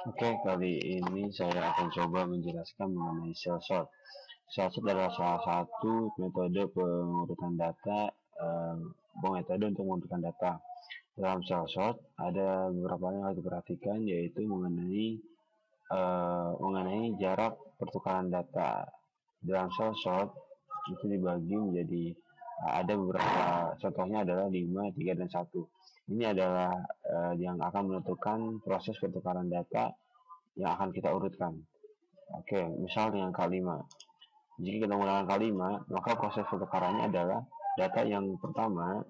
Oke, kali ini saya akan coba menjelaskan mengenai cell sort. Cell sort adalah salah satu metode pengurutan data, metode untuk mengumpulkan data. Dalam cell sort ada beberapa hal yang harus diperhatikan, yaitu mengenai jarak pertukaran data. Dalam cell sort itu dibagi menjadi ada beberapa, contohnya adalah 5, 3, dan 1. Ini adalah yang akan menentukan proses pertukaran data yang akan kita urutkan. Oke, misal dengan K5. Jika kita menggunakan K5, maka proses pertukarannya adalah data yang pertama,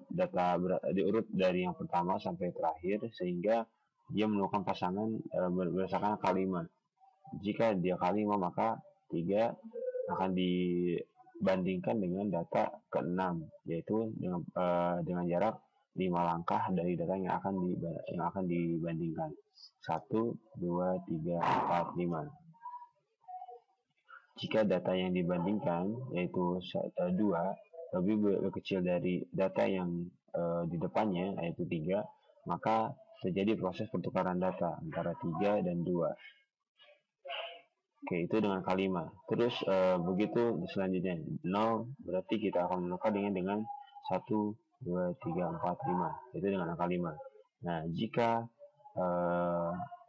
diurut dari yang pertama sampai terakhir, sehingga dia menemukan pasangan berdasarkan K5. Jika dia K5, maka 3 akan dibandingkan dengan data ke-6, yaitu dengan jarak 5 langkah dari data yang akan dibandingkan. 1, 2, 3, 4, 5. Jika data yang dibandingkan, yaitu 2, lebih kecil dari data yang di depannya, yaitu 3, maka terjadi proses pertukaran data antara 3 dan 2. Oke, itu dengan K5. Terus begitu selanjutnya. 0 berarti kita akan menukar dengan 1, 2, 3, 4, 5. Itu dengan angka 5. Nah, jika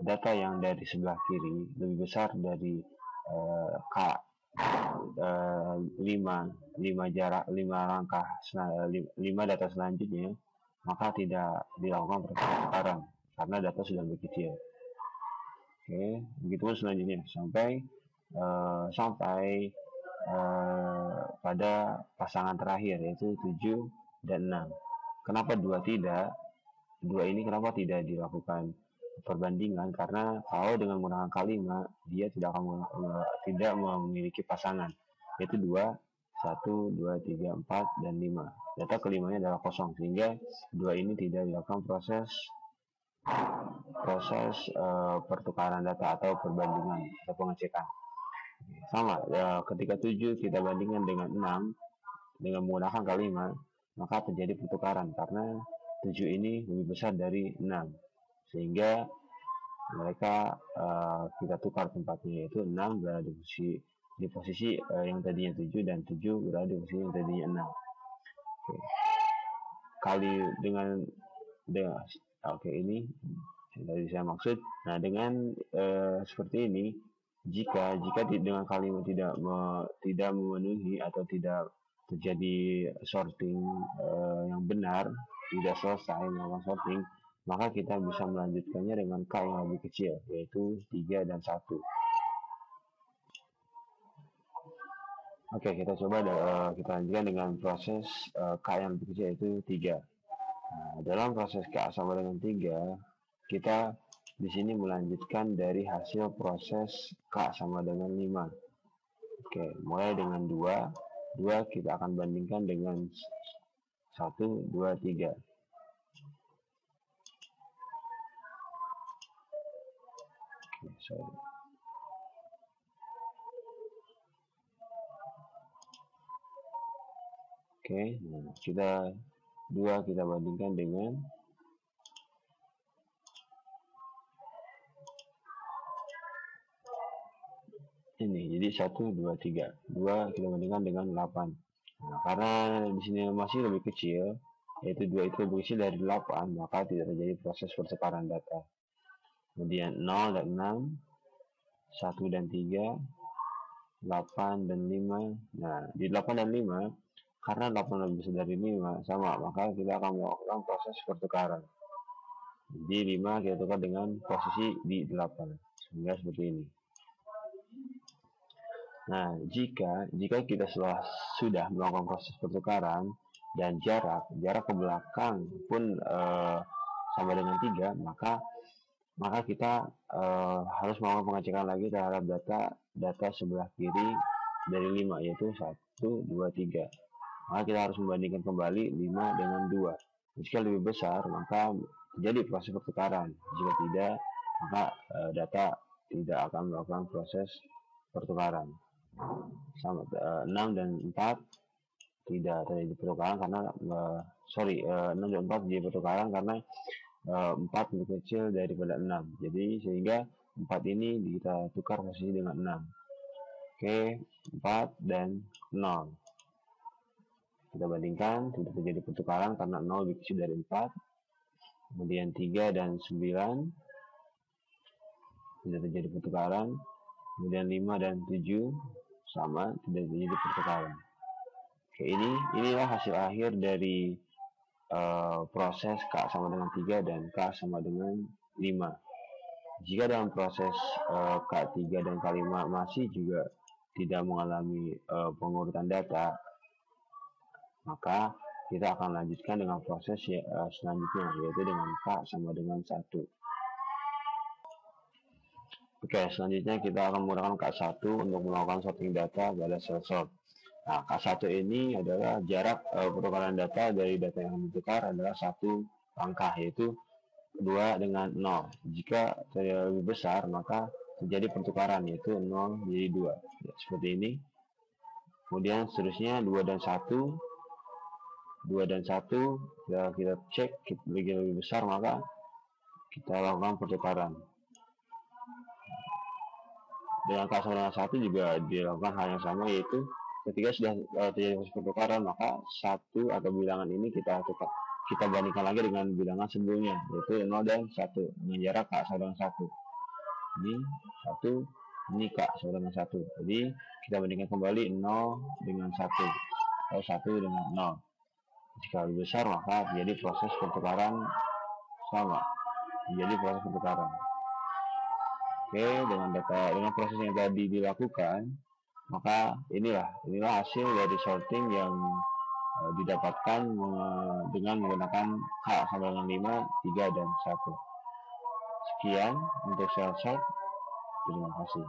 data yang dari sebelah kiri lebih besar dari K 5 jarak 5 langkah 5 data selanjutnya, maka tidak dilakukan proses pertukaran karena data sudah lebih kecil. Oke, begitu pun selanjutnya sampai pada pasangan terakhir, yaitu 7 dan 6. Kenapa 2 tidak? 2 ini kenapa tidak dilakukan perbandingan? Karena kalau dengan menggunakan K5, dia tidak memiliki pasangan, yaitu 2, 1, 2, 3, 4, dan 5. Data kelimanya adalah kosong, sehingga 2 ini tidak dilakukan proses pertukaran data atau perbandingan atau pengecekan. Sama, ketika 7 kita bandingkan dengan 6 dengan menggunakan K5, maka terjadi pertukaran karena 7 ini lebih besar dari 6, sehingga mereka kita tukar tempatnya, yaitu 6 berada di posisi yang tadinya 7 dan 7 berada di posisi yang tadinya 6. Oke. Kali dengan ini yang tadi saya maksud. Nah, dengan seperti ini, jika dengan kalimat tidak memenuhi atau tidak terjadi sorting yang benar, tidak selesai melakukan sorting, maka kita bisa melanjutkannya dengan K yang lebih kecil, yaitu 3 dan 1. Oke, kita coba kita lanjutkan dengan proses K yang lebih kecil, yaitu 3. Nah, dalam proses K sama dengan 3, kita di sini melanjutkan dari hasil proses K sama dengan 5. Oke, mulai dengan 2 kita akan bandingkan dengan 1, 2, 3. Oke, sorry. Oke, nah, kita bandingkan dengan ini. Jadi 1, 2, 3. 2 kita bandingkan dengan 8. Nah, karena di sini masih lebih kecil, yaitu 2 itu lebih kecil dari 8, maka tidak terjadi proses pertukaran data. Kemudian 0 dan 6, 1 dan 3, 8 dan 5. Nah, di 8 dan 5, karena 8 lebih besar dari 5 sama, maka kita akan melakukan proses pertukaran. Jadi 5 kita tukar dengan posisi di 8, sehingga seperti ini. Nah, jika kita sudah melakukan proses pertukaran dan jarak ke belakang pun sama dengan 3, maka kita harus melakukan pengecekan lagi terhadap data sebelah kiri dari 5, yaitu 1, 2, 3. Maka kita harus membandingkan kembali 5 dengan 2. Jika lebih besar, maka terjadi proses pertukaran. Jika tidak, maka data tidak akan melakukan proses pertukaran. Sama 6 dan 4 tidak terjadi pertukaran karena 6 dan 4 terjadi pertukaran karena 4 lebih kecil daripada 6. Jadi sehingga 4 ini kita tukar posisi dengan 6. Oke, 4 dan 0. Kita bandingkan, tidak terjadi pertukaran karena 0 lebih kecil dari 4. Kemudian 3 dan 9, tidak terjadi pertukaran. Kemudian 5 dan 7, sama, tidak terjadi pertukaran. Oke, inilah hasil akhir dari proses K sama dengan 3 dan K sama dengan 5. Jika dalam proses K3 dan K5 masih juga tidak mengalami pengurutan data, maka kita akan lanjutkan dengan proses selanjutnya, yaitu dengan K sama dengan 1. Oke, selanjutnya kita akan menggunakan K1 untuk melakukan sorting data pada cell sort. Nah, K1 ini adalah jarak pertukaran data dari data yang ditukar adalah 1 angka, yaitu 2 dengan 0. Jika lebih besar, maka terjadi pertukaran, yaitu 0 menjadi 2. Ya, seperti ini. Kemudian seterusnya 2 dan 1. 2 dan 1, kita cek, lebih besar, maka kita lakukan pertukaran. Dengan K sama dengan 1 juga dilakukan hal yang sama, yaitu ketika sudah terjadi pertukaran, maka 1 atau bilangan ini kita bandingkan lagi dengan bilangan sebelumnya, yaitu 0 dan 1 dengan jarak K sama dengan 1. Ini 1, ini K sama dengan 1. Jadi kita bandingkan kembali 0 dengan 1 atau 1 dengan 0. Jika lebih besar, maka terjadi proses pertukaran sama, menjadi proses pertukaran. Oke, dengan proses yang tadi dilakukan, maka inilah hasil dari sorting yang didapatkan dengan menggunakan K sama dengan 5, 3, dan 1. Sekian untuk cell sort. Terima kasih.